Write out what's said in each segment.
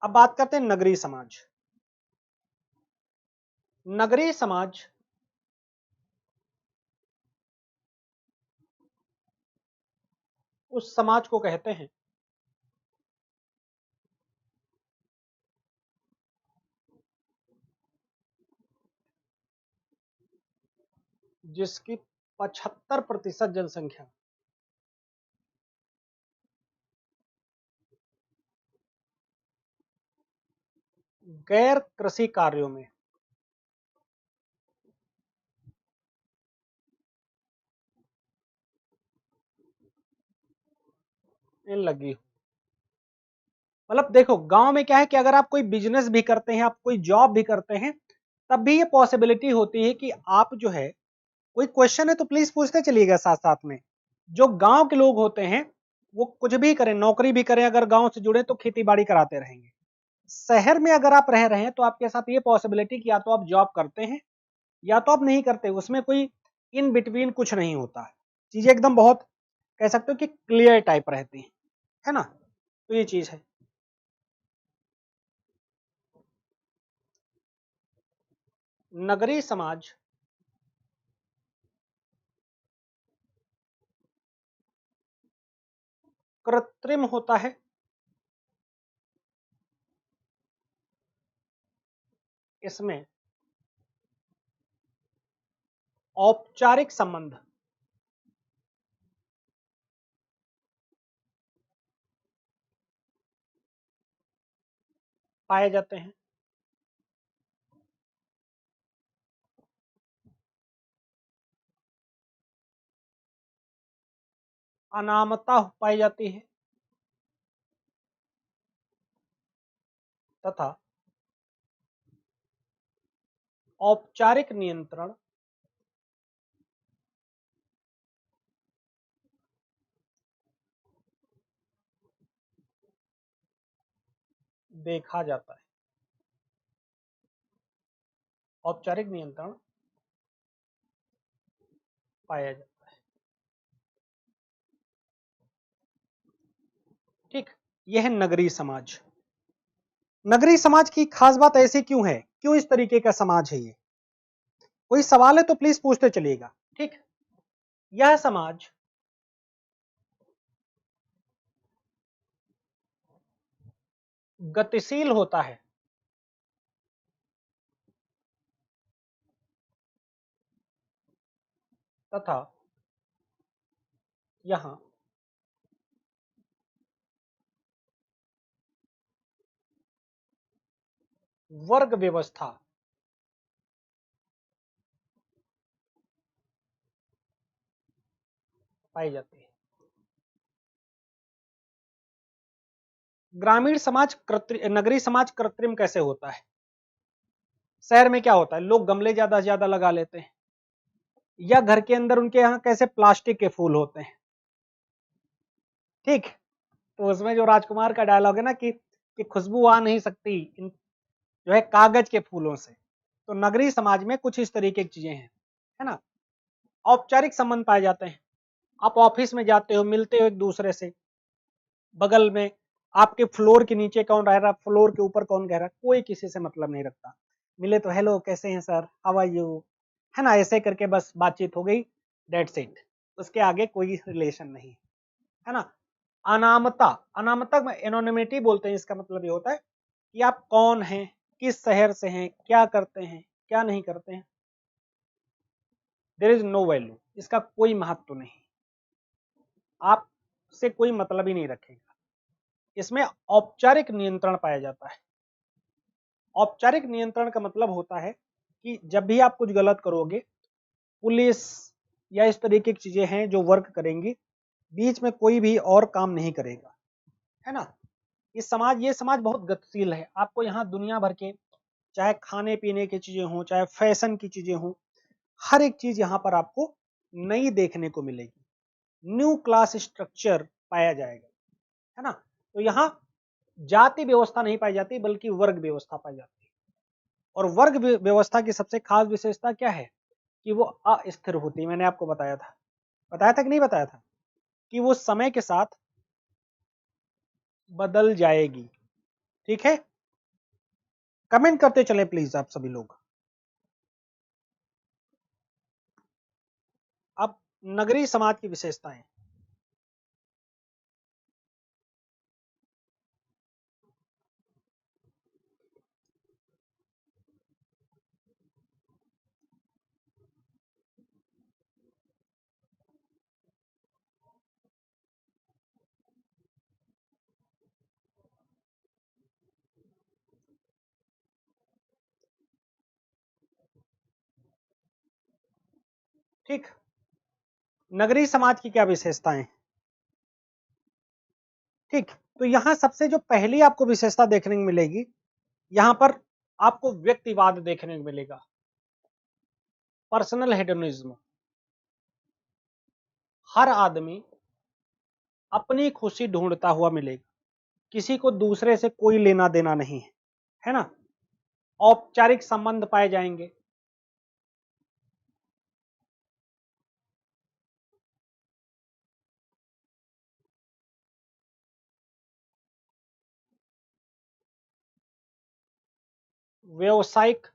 अब बात करते हैं नगरीय समाज। नगरीय समाज उस समाज को कहते हैं जिसकी 75% जनसंख्या गैर कृषि कार्यों में लगी हो। मतलब देखो, गांव में क्या है कि अगर आप कोई बिजनेस भी करते हैं, आप कोई जॉब भी करते हैं, तब भी ये पॉसिबिलिटी होती है कि आप जो है, कोई क्वेश्चन है तो प्लीज पूछते चलिएगा साथ साथ में। जो गांव के लोग होते हैं वो कुछ भी करें, नौकरी भी करें, अगर गांव से जुड़े तो खेती बाड़ी कराते रहेंगे। शहर में अगर आप रह रहे हैं तो आपके साथ ये पॉसिबिलिटी कि या तो आप जॉब करते हैं या तो आप नहीं करते, उसमें कोई इन बिटवीन कुछ नहीं होता है। चीजें एकदम बहुत कह सकते हो कि क्लियर टाइप रहती है ना। तो ये चीज है। नगरीय समाज कृत्रिम होता है, इसमें औपचारिक संबंध पाए जाते हैं, अनामता पाई जाती है, तथा औपचारिक नियंत्रण देखा जाता है। औपचारिक नियंत्रण पाया जाता है। ठीक, यह है नगरीय समाज। नगरीय समाज की खास बात ऐसी क्यों है, क्यों इस तरीके का समाज है ये? कोई सवाल है तो प्लीज पूछते चलिएगा। ठीक, यह समाज गतिशील होता है, तथा यहां वर्ग व्यवस्था पाई जाती है। ग्रामीण समाज नगरीय समाज कृत्रिम कैसे होता है? शहर में क्या होता है, लोग गमले ज्यादा से ज्यादा लगा लेते हैं, या घर के अंदर उनके यहाँ कैसे प्लास्टिक के फूल होते हैं। ठीक, तो उसमें जो राजकुमार का डायलॉग है ना कि खुशबू आ नहीं सकती इन जो है कागज के फूलों से, तो नगरीय समाज में कुछ इस तरीके की चीजें हैं, है ना। औपचारिक संबंध पाए जाते हैं, आप ऑफिस में जाते हो, मिलते हो एक दूसरे से, बगल में आपके फ्लोर के नीचे कौन रह रहा, फ्लोर के ऊपर कौन रह रहा, कोई किसी से मतलब नहीं रखता। मिले तो हेलो कैसे हैं सर, हाउ आर यू, है ना, ऐसे करके बस बातचीत हो गई, डेट्स इट। उसके आगे कोई रिलेशन नहीं, है ना। अनामता, अनामता में एनोनिमिटी बोलते हैं, इसका मतलब ये होता है कि आप कौन हैं, किस शहर से हैं, क्या करते हैं, क्या नहीं करते हैं। देयर इज नो वैल्यू, इसका कोई महत्व नहीं, आपसे कोई मतलब ही नहीं रखेगा। इसमें औपचारिक नियंत्रण पाया जाता है। औपचारिक नियंत्रण का मतलब होता है कि जब भी आप कुछ गलत करोगे, पुलिस या इस तरीके की चीजें हैं जो वर्क करेंगी, बीच में कोई भी और काम नहीं करेगा, है ना। ये समाज बहुत गतिशील है। आपको यहाँ दुनिया भर के, चाहे खाने पीने की चीजें हों, चाहे फैशन की चीजें हों, हर एक चीज यहाँ पर आपको नई देखने को मिलेगी। न्यू क्लास स्ट्रक्चर पाया जाएगा, है ना। तो यहाँ जाति व्यवस्था नहीं पाई जाती, बल्कि वर्ग व्यवस्था पाई जाती है। और वर्ग व्यवस्था की सबसे खास विशेषता क्या है कि वो अस्थिर होती है। मैंने आपको बताया था कि नहीं बताया था, कि वो समय के साथ बदल जाएगी। ठीक है, कमेंट करते चले प्लीज आप सभी लोग। अब नगरीय समाज की विशेषताएं। ठीक, नगरीय समाज की क्या विशेषताएं। ठीक, तो यहां सबसे जो पहली आपको विशेषता देखने को मिलेगी, यहां पर आपको व्यक्तिवाद देखने को मिलेगा, पर्सनल हेडोनिज्म। हर आदमी अपनी खुशी ढूंढता हुआ मिलेगा, किसी को दूसरे से कोई लेना देना नहीं है, है ना। औपचारिक संबंध पाए जाएंगे, व्यवसायिक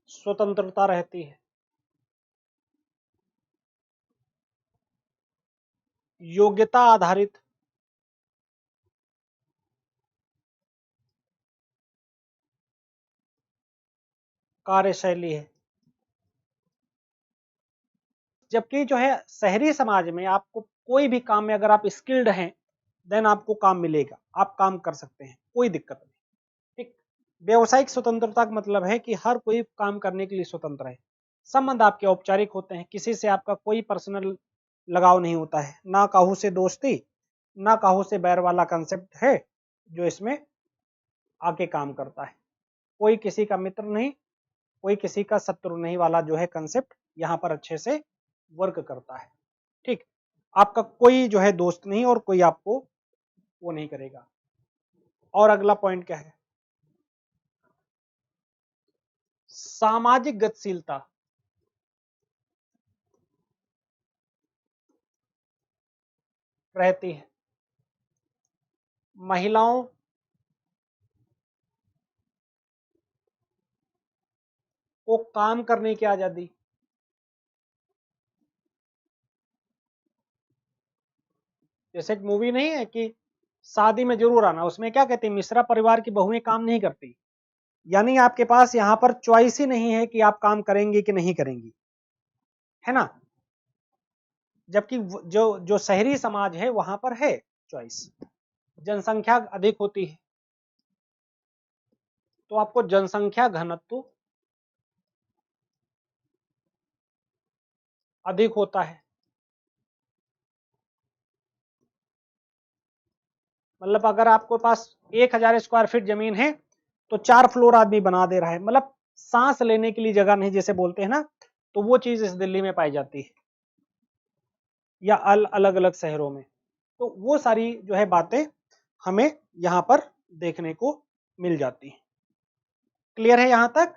स्वतंत्रता रहती है, योग्यता आधारित कार्यशैली है। जबकि जो है शहरी समाज में आपको कोई भी काम में अगर आप स्किल्ड हैं, देन आपको काम मिलेगा, आप काम कर सकते हैं, कोई दिक्कत नहीं। ठीक, व्यवसायिक स्वतंत्रता का मतलब है कि हर कोई काम करने के लिए स्वतंत्र है। संबंध आपके औपचारिक होते हैं, किसी से आपका कोई पर्सनल लगाव नहीं होता है, ना काहू से दोस्ती, ना काहू से बैर वाला कंसेप्ट है जो इसमें आके काम करता है। कोई किसी का मित्र नहीं, कोई किसी का शत्रु नहीं वाला जो है कंसेप्ट यहाँ पर अच्छे से वर्क करता है। ठीक, आपका कोई जो है दोस्त नहीं और कोई आपको वो नहीं करेगा। और अगला पॉइंट क्या है, सामाजिक गतिशीलता रहती है, महिलाओं को काम करने की आजादी, जैसे एक मूवी नहीं है कि शादी में जरूर आना, उसमें क्या कहते हैं, मिश्रा परिवार की बहुएं काम नहीं करती, यानी आपके पास यहां पर चॉइस ही नहीं है कि आप काम करेंगे कि नहीं करेंगी, है ना। जबकि जो जो शहरी समाज है वहां पर है चॉइस, जनसंख्या अधिक होती है तो आपको जनसंख्या घनत्व अधिक होता है। मतलब अगर आपके पास 1000 स्क्वायर फीट जमीन है तो 4 फ्लोर आदमी बना दे रहा है, मतलब सांस लेने के लिए जगह नहीं जैसे बोलते हैं ना, तो वो चीज इस दिल्ली में पाई जाती है या अलग अलग शहरों में। तो वो सारी जो है बातें हमें यहां पर देखने को मिल जाती हैं। क्लियर है यहां तक।